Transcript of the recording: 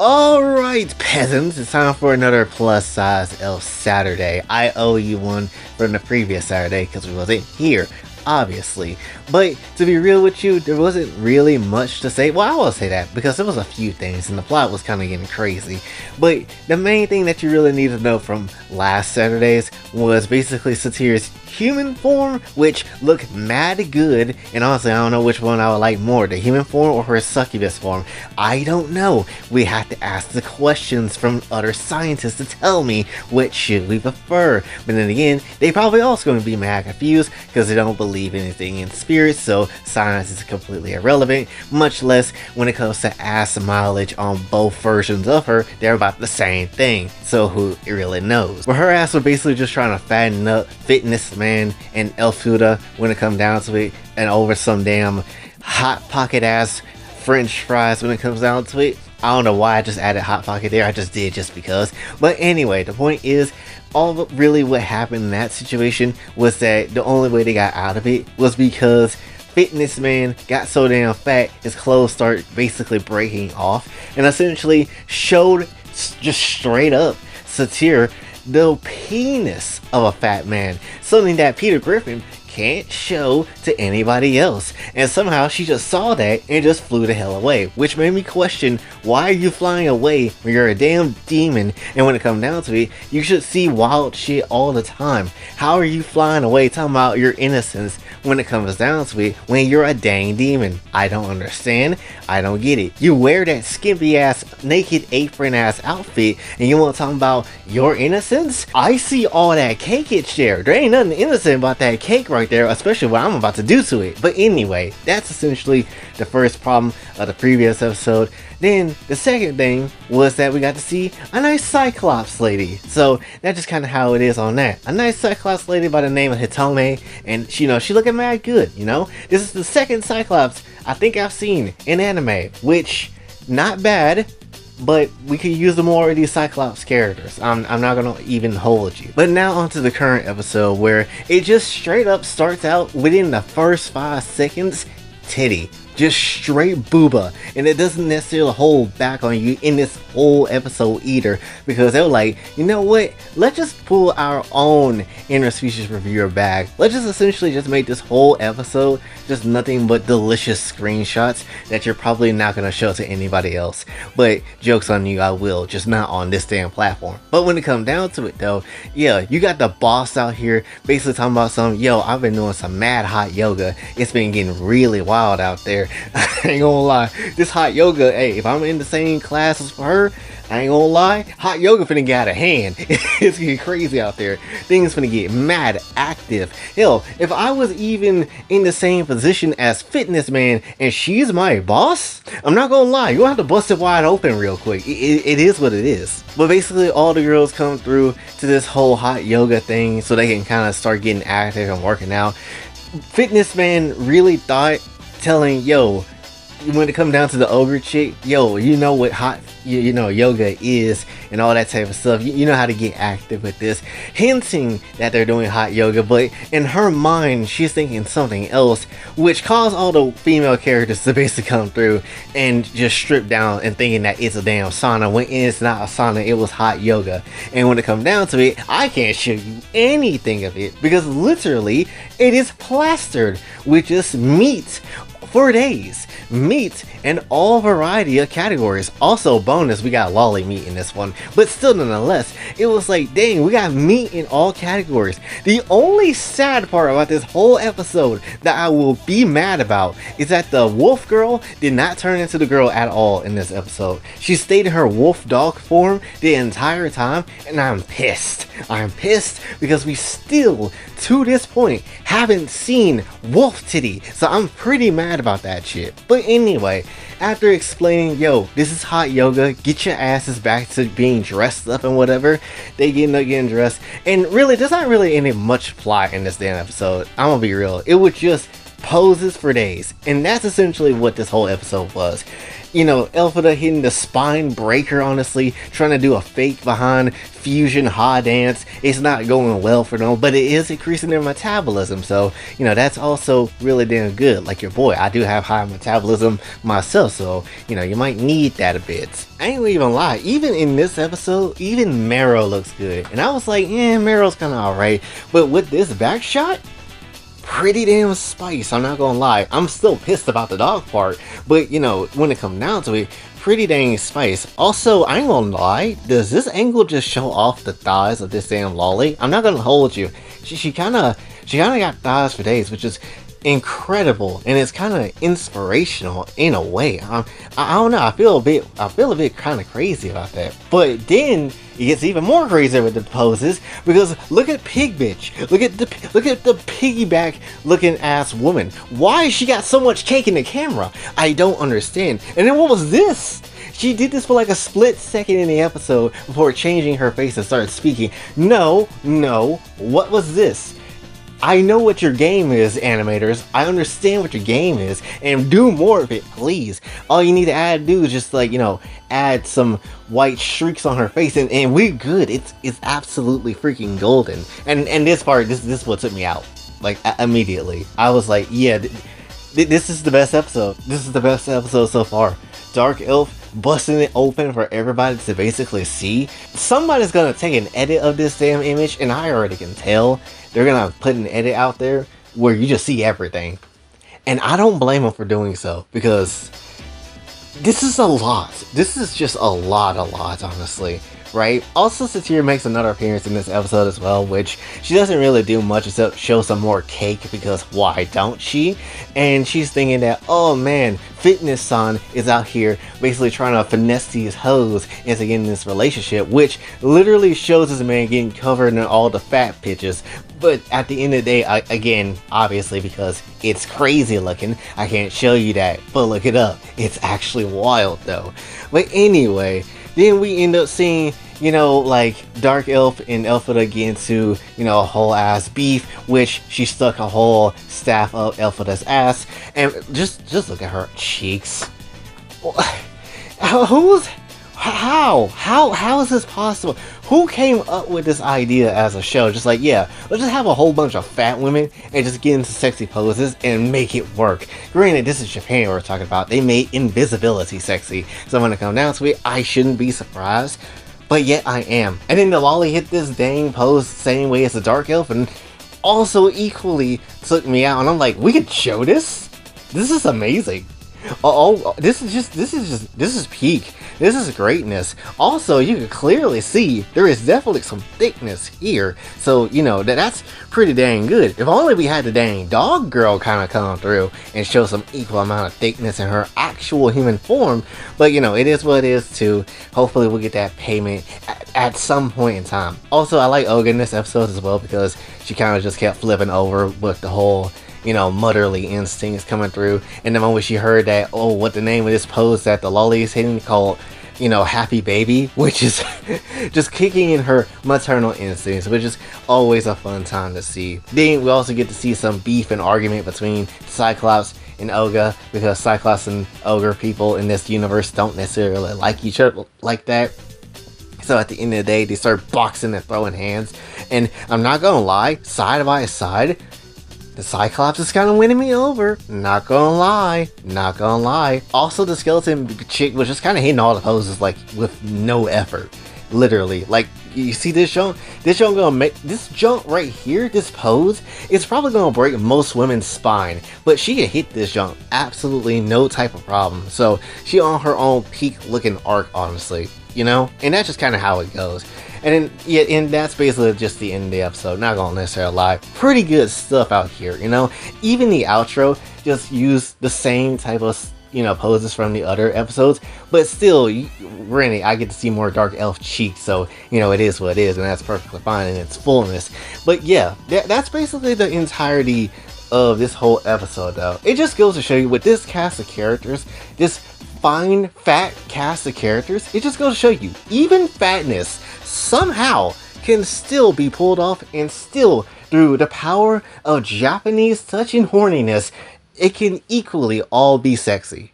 Alright, peasants, it's time for another plus size elf Saturday. I owe you one from the previous Saturday because we wasn't here, obviously. But to be real with you, there wasn't really much to say. Well, I will say that because there was a few things and the plot was kind of getting crazy. But the main thing that you really need to know from last Saturday's was basically Satir's human form, which looked mad good, and honestly I don't know which one I would like more, the human form or her succubus form. I don't know. We have to ask the questions from other scientists to tell me which should we prefer. But then again, they probably also going to be mad confused because they don't believe anything in spirits, so science is completely irrelevant, much less when it comes to ass mileage on both versions of her. They're about the same thing, so who really knows. But her ass was basically just trying to fatten up fitness man and Elfuda when it comes down to it, and over some damn hot pocket ass french fries when it comes down to it. I don't know why I just added hot pocket there, I just did just because. But anyway, the point is, all really what happened in that situation was that the only way they got out of it was because Fitness Man got so damn fat his clothes started basically breaking off, and essentially showed just straight up Satir the penis of a fat man, something that Peter Griffin can't show to anybody else. And somehow she just saw that and just flew the hell away, which made me question, why are you flying away when you're a damn demon? And when it comes down to it, you should see wild shit all the time. How are you flying away talking about your innocence when it comes down to it when you're a dang demon? I don't understand. I don't get it. You wear that skimpy ass naked apron ass outfit and you want to talk about your innocence? I see all that cakeage there. There ain't nothing innocent about that cake right there, especially what I'm about to do to it. But anyway, that's essentially the first problem of the previous episode. Then the second thing was that we got to see a nice Cyclops lady. So that's just kind of how it is on that. A nice Cyclops lady by the name of Hitome, and she looking mad good, This is the second Cyclops I think I've seen in anime, which not bad. But we could use more of these Cyclops characters. I'm not gonna even hold you. But now onto the current episode, where it just straight up starts out within the first 5 seconds, titty. Just straight booba, and it doesn't necessarily hold back on you in this whole episode either, because they were like, you know what, let's just pull our own interspecies reviewer bag. Let's just essentially just make this whole episode just nothing but delicious screenshots that you're probably not going to show to anybody else. But joke's on you, I will, just not on this damn platform. But when it comes down to it though, yeah, you got the boss out here basically talking about I've been doing some mad hot yoga. It's been getting really wild out there. I ain't gonna lie, this hot yoga, hey, if I'm in the same classes for her, I ain't gonna lie, hot yoga finna get out of hand. It's getting crazy out there. Things finna get mad active. Hell, if I was even in the same position as Fitness Man and she's my boss, I'm not gonna lie, you'll have to bust it wide open real quick. It is what it is. But basically all the girls come through to this whole hot yoga thing so they can kind of start getting active and working out. Fitness Man really thought telling, when it comes down to the ogre chick, you know what hot yoga is and all that type of stuff. You know how to get active with this, hinting that they're doing hot yoga, but in her mind she's thinking something else, which caused all the female characters to basically come through and just strip down and thinking that it's a damn sauna when it's not a sauna, it was hot yoga. And when it comes down to it, I can't show you anything of it because literally it is plastered with just meat for days. Meat in all variety of categories. Also bonus, we got lolly meat in this one, but still nonetheless, it was like, dang, we got meat in all categories. The only sad part about this whole episode that I will be mad about is that the wolf girl did not turn into the girl at all in this episode. She stayed in her wolf dog form the entire time, and I'm pissed. I'm pissed because we still, to this point, haven't seen wolf titty, so I'm pretty mad about that shit. But anyway, after explaining, this is hot yoga, get your asses back to being dressed up and whatever, they getting dressed, and really there's not really any much plot in this damn episode. I'm gonna be real, it was just poses for days, and that's essentially what this whole episode was. Elphida hitting the spine breaker, honestly, trying to do a fake behind fusion ha dance. It's not going well for them, but it is increasing their metabolism. So, that's also really damn good. Like your boy, I do have high metabolism myself, so, you might need that a bit. I ain't gonna even lie, even in this episode, even Marrow looks good. And I was like, Marrow's kinda alright. But with this back shot, pretty damn spice, I'm not gonna lie. I'm still pissed about the dog part, but when it comes down to it, pretty dang spice. Also, I ain't gonna lie, does this angle just show off the thighs of this damn lolly? I'm not gonna hold you. She kinda got thighs for days, which is incredible, and it's kind of inspirational in a way. I don't know, I feel a bit kind of crazy about that. But then it gets even more crazier with the poses, because look at Pig Bitch. Look at the piggyback looking ass woman. Why she got so much cake in the camera? I don't understand. And then what was this? She did this for like a split second in the episode before changing her face and started speaking. No, what was this? I know what your game is, animators. I understand what your game is, and do more of it, please. All you need to do is just add some white streaks on her face, and we're good. It's absolutely freaking golden. And this part, this is what took me out, like immediately. I was like, yeah, this is the best episode. This is the best episode so far. Dark Elf busting it open for everybody to basically see. Somebody's gonna take an edit of this damn image, and I already can tell. They're gonna put an edit out there where you just see everything. And I don't blame them for doing so, because this is a lot. This is just a lot, honestly. Right? Also, Satire makes another appearance in this episode as well, which she doesn't really do much except show some more cake, because why don't she? And she's thinking that, oh man, Fitness-san is out here basically trying to finesse these hoes into getting this relationship, which literally shows this man getting covered in all the fat pictures. But at the end of the day, again, obviously because it's crazy looking, I can't show you that, but look it up. It's actually wild though. But anyway, then we end up seeing, like Dark Elf and Elphida get into, a whole ass beef, which she stuck a whole staff up Elphida's ass, and just look at her cheeks. How is this possible? Who came up with this idea as a show? Just like, yeah, let's just have a whole bunch of fat women and just get into sexy poses and make it work. Granted, this is Japan we're talking about. They made invisibility sexy. So when it comes down to it, I shouldn't be surprised. But yet I am. And then the lolly hit this dang pose the same way as the Dark Elf, and also equally took me out. And I'm like, we could show this? This is amazing. This is peak. This is greatness. Also, you can clearly see there is definitely some thickness here. So, that's pretty dang good. If only we had the dang dog girl kind of come through and show some equal amount of thickness in her actual human form. But, it is what it is too. Hopefully we'll get that payment at some point in time. Also, I like Olga in this episode as well, because she kind of just kept flipping over with the whole motherly instincts coming through. And the moment she heard that, oh, what the name of this pose that the lolly is hitting called, Happy Baby, which is just kicking in her maternal instincts, which is always a fun time to see. Then we also get to see some beef and argument between Cyclops and Olga, because Cyclops and Ogre people in this universe don't necessarily like each other like that. So at the end of the day, they start boxing and throwing hands. And I'm not gonna lie, side by side, the Cyclops is kind of winning me over. Not gonna lie. Also, the skeleton chick was just kind of hitting all the poses, like, with no effort. Literally. Like, you see this jump? This jump right here, this pose, it's probably gonna break most women's spine. But she can hit this jump. Absolutely no type of problem. So, she on her own peak looking arc, honestly. And that's just kind of how it goes. And then, yeah, and that's basically just the end of the episode. Not gonna necessarily lie. Pretty good stuff out here, Even the outro just used the same type of, poses from the other episodes. But still, granted, I get to see more Dark Elf cheeks. So, it is what it is. And that's perfectly fine in its fullness. But yeah, that's basically the entirety of this whole episode, though. It just goes to show you, with this cast of characters, this fine, fat cast of characters, it just goes to show you, even fatness somehow can still be pulled off, and still, through the power of Japanese touch and horniness, it can equally all be sexy.